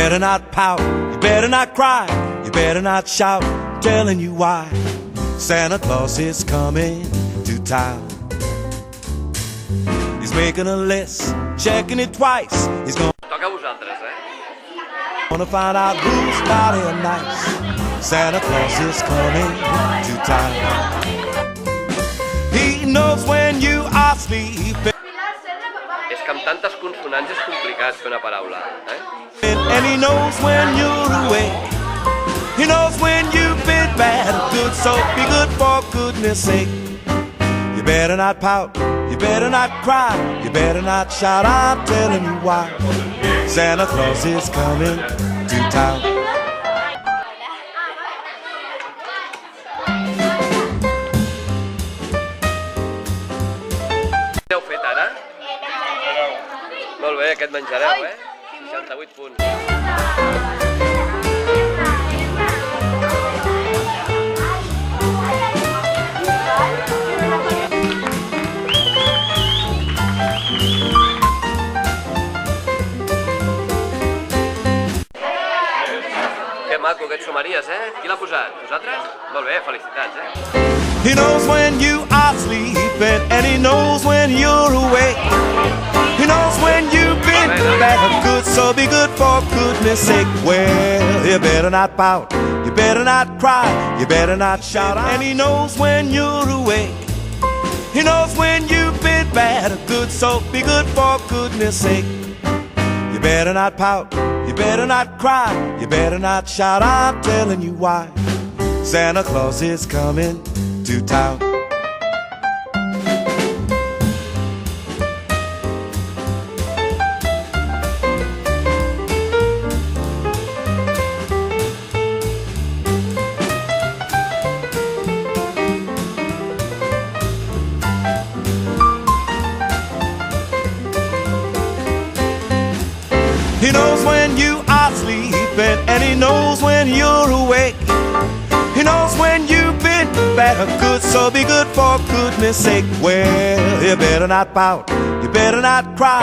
better not pout, you better not cry, you better not shout. I'm telling you why. Santa Claus is coming to town. He's making a list, checking it twice. He's gonna Toca a vosaltres, find out who's naughty and nice. Santa Claus is coming to town. He knows when you are sleeping. És que amb tantes consonants és complicat fer una paraula, And he knows when you're awake. He knows when you've been bad or good, so be good for goodness sake. You better not pout, you better not cry, you better not shout. I'm telling you why. Santa Claus is coming to town. Què heu fet ara? Molt bé, aquest menjareu, 68 punts. Que maco aquests somaries, Qui l'ha posat? Vosaltres? Molt bé, felicitats, He knows when you are sleeping, and he knows when you're awake. He knows when you've been bad or good, so be good for goodness sake. Well, you better not pout, you better not cry, you better not shout. And he knows when you're awake. He knows when you've been bad or good, so be good for goodness sake. You better not pout, you better not cry, you better not shout. I'm telling you why. Santa Claus is coming to town. He knows when you are sleeping, and he knows when you're awake. He knows when you've been bad or good, so be good for goodness sake. Well, you better not pout, you better not cry.